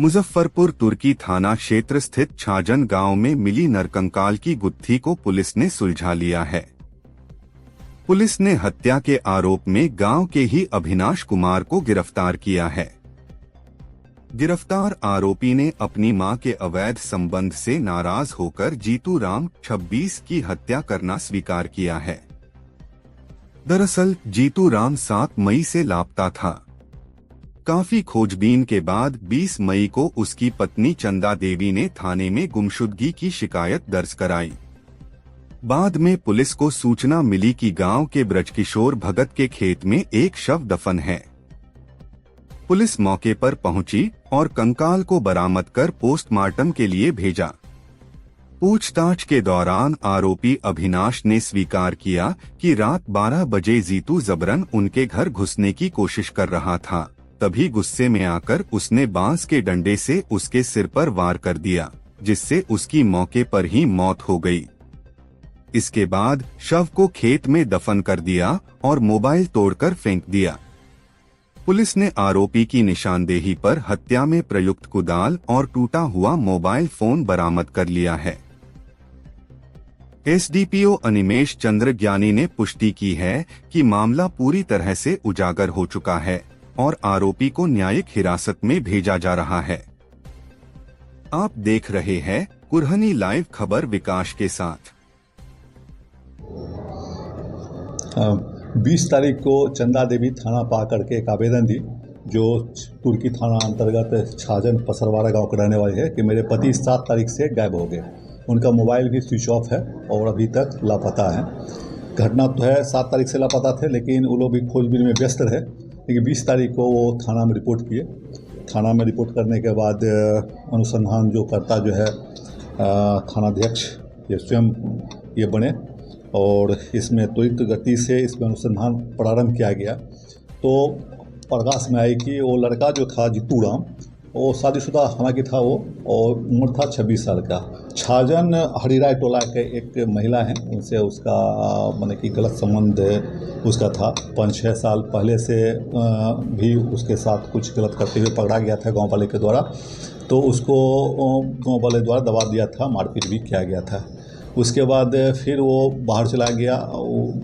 मुजफ्फरपुर तुर्की थाना क्षेत्र स्थित छाजन गांव में मिली नरकंकाल की गुत्थी को पुलिस ने सुलझा लिया है। पुलिस ने हत्या के आरोप में गांव के ही अभिनाश कुमार को गिरफ्तार किया है। गिरफ्तार आरोपी ने अपनी मां के अवैध संबंध से नाराज होकर जीतू राम 26 की हत्या करना स्वीकार किया है। दरअसल जीतू राम 7 मई से लापता था। काफी खोजबीन के बाद 20 मई को उसकी पत्नी चंदा देवी ने थाने में गुमशुदगी की शिकायत दर्ज कराई। बाद में पुलिस को सूचना मिली कि गांव के ब्रजकिशोर भगत के खेत में एक शव दफन है। पुलिस मौके पर पहुंची और कंकाल को बरामद कर पोस्टमार्टम के लिए भेजा। पूछताछ के दौरान आरोपी अभिनाश ने स्वीकार किया कि रात 12 बजे जीतू जबरन उनके घर घुसने की कोशिश कर रहा था। तभी गुस्से में आकर उसने बांस के डंडे से उसके सिर पर वार कर दिया, जिससे उसकी मौके पर ही मौत हो गई। इसके बाद शव को खेत में दफन कर दिया और मोबाइल तोड़कर फेंक दिया। पुलिस ने आरोपी की निशानदेही पर हत्या में प्रयुक्त कुदाल और टूटा हुआ मोबाइल फोन बरामद कर लिया है। एसडीपीओ अनिमेश चंद्र ज्ञानी ने पुष्टि की है कि मामला पूरी तरह से उजागर हो चुका है और आरोपी को न्यायिक हिरासत में भेजा जा रहा है। आप देख रहे हैं कुरहनी लाइव खबर विकास के साथ। 20 तारीख को चंदा देवी थाना पा करके एक आवेदन दी, जो तुर्की थाना अंतर्गत छाजन पसरवाड़ा गांव के रहने वाले है कि मेरे पति 7 तारीख से गायब हो गए। उनका मोबाइल भी स्विच ऑफ है और अभी तक लापता है। घटना तो है 7 तारीख से लापता थे, लेकिन वो लोग भी खोजबीन में व्यस्त रहे। लेकिन 20 तारीख को वो थाना में रिपोर्ट किए। थाना में रिपोर्ट करने के बाद अनुसंधान जो करता जो है थानाध्यक्ष ये स्वयं ये बने और इसमें त्वरित गति से इसमें अनुसंधान प्रारंभ किया गया। तो प्रकाश में आई कि वो लड़का जो था जीतू राम, वो शादीशुदा हालांकि था वो, और उम्र था 26 साल का। छाजन हरिराय टोला के एक महिला हैं, उनसे उसका माने कि गलत संबंध उसका था। 5-6 साल पहले से भी उसके साथ कुछ गलत करते हुए पकड़ा गया था गांव वाले के द्वारा। तो उसको गांव वाले द्वारा दबा दिया था, मारपीट भी किया गया था। उसके बाद फिर वो बाहर चला गया,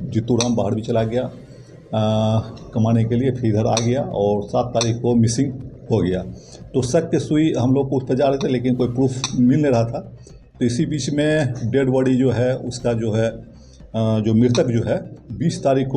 जीतू राम बाहर भी चला गया कमाने के लिए, फिर इधर आ गया और 7 तारीख को मिसिंग हो गया। तो शक की सुई हम लोग उस पर जा रहे थे, लेकिन कोई प्रूफ मिल नहीं रहा था। तो इसी बीच में डेड बॉडी जो है उसका जो है जो मृतक जो है 21 तारीख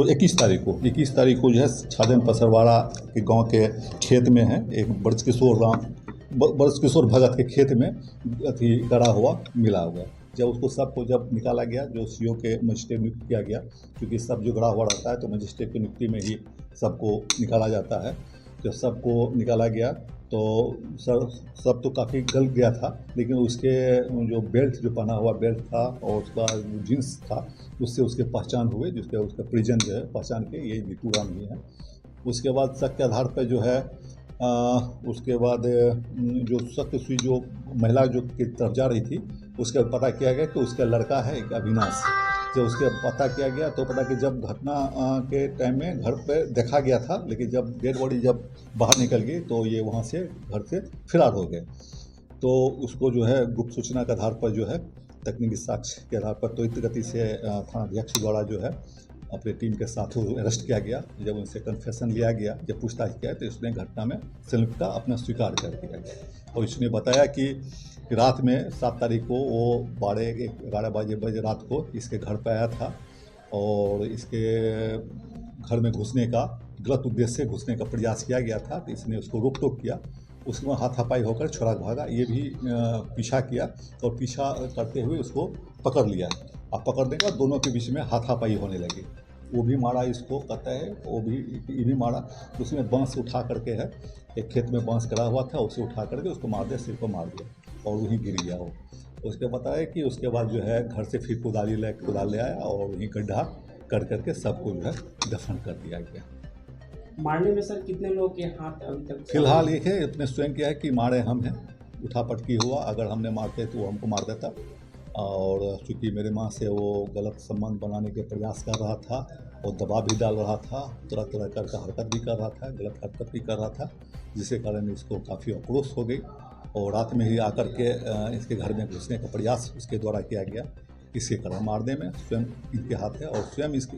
को जो है छाजन पसरवाड़ा के गांव के खेत में है, एक ब्रजकिशोर भगत के खेत में अथी गड़ा हुआ मिला हुआ। जब उसको सबको जब निकाला गया, जो सीओ के मजिस्ट्रेट नियुक्त किया गया, क्योंकि सब जो गड़ा हुआ रहता है तो मजिस्ट्रेट की नियुक्ति में ही सबको निकाला जाता है। जब सबको निकाला गया तो सब तो काफ़ी गल गया था, लेकिन उसके जो बेल्ट जो पहना हुआ बेल्ट था और उसका जो जीन्स था, उससे उसके पहचान हुए, जिसके उसका परिजन जो है पहचान के ये जीतू राम ही है। उसके बाद शक के आधार पर जो है उसके बाद जो शक सुई जो महिला जो की तरफ जा रही थी, उसका पता किया गया कि उसका लड़का है एक अविनाश। जब उसके पता किया गया तो पता कि जब घटना के टाइम में घर पे देखा गया था, लेकिन जब डेड बॉडी जब बाहर निकल गई तो ये वहाँ से घर से फरार हो गए। तो उसको जो है गुप्त सूचना के आधार पर जो है तकनीकी साक्ष्य के आधार पर त्वरित गति से थानाध्यक्ष द्वारा जो है अपने टीम के साथ अरेस्ट किया गया। जब उनसे कन्फेशन लिया गया, जब पूछताछ किया तो इसने घटना में संलिप्तता अपना स्वीकार कर दिया गया और इसने बताया कि रात में 7 तारीख को वो 11 बजे रात को इसके घर पर आया था और इसके घर में घुसने का गलत उद्देश्य से घुसने का प्रयास किया गया था। तो इसने उसको रोक टोक किया, उसमें हाथापाई होकर छोड़ा भागा। ये भी पीछा किया और पीछा करते हुए उसको पकड़ लिया और पकड़ने के बाद दोनों के बीच में हाथापाई होने लगी। वो भी मारा, इसको कहता है ये भी मारा। तो उसमें बांस उठा करके है, एक खेत में बांस गड़ा हुआ था, उसे उठा करके उसको मार दिया, सिर को मार दिया और वहीं गिर गया वो। उसके बताया कि उसके बाद जो है घर से फिर कुदाल ले आया और वहीं गड्ढा कर करके सबको जो है दफन कर दिया गया। मारने में सर कितने लोग के हाथ अभी तक? फिलहाल एक है, अपने स्वयं किया है कि मारे हम हैं, उठापटकी हुआ, अगर हमने मारते तो वो हमको मार देता। और चूँकि मेरे माँ से वो गलत संबंध बनाने के प्रयास कर रहा था और दबाव भी डाल रहा था, तरह तरह का हरकत भी कर रहा था, गलत हरकत भी कर रहा था, जिसके कारण इसको काफ़ी आक्रोश हो गई और रात में ही आकर के इसके घर में घुसने का प्रयास उसके द्वारा किया गया। इसके कारण मारने में स्वयं इनके हाथ है और स्वयं इसके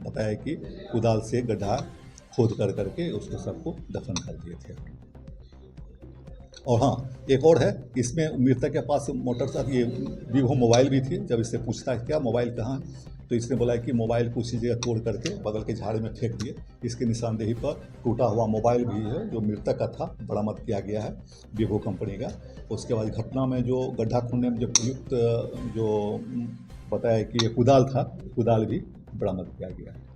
बताया कि कुदाल से गड्ढा खोद कर करके उसको सबको दफन कर दिए थे। और हाँ, एक और है, इसमें मृतक के पास मोटरसाइकिल ये वीवो मोबाइल भी थी। जब इससे पूछता है क्या मोबाइल कहाँ है, तो इसने बोला कि मोबाइल को उसी जगह तोड़ करके बगल के झाड़ में फेंक दिए। इसकी निशानदेही पर टूटा हुआ मोबाइल भी है जो मृतक का था, बरामद किया गया है वीवो कंपनी का। उसके बाद घटना में जो गड्ढा खोदने में जो प्रयुक्त जो बताया कि ये कुदाल था, कुदाल भी बरामद किया गया है।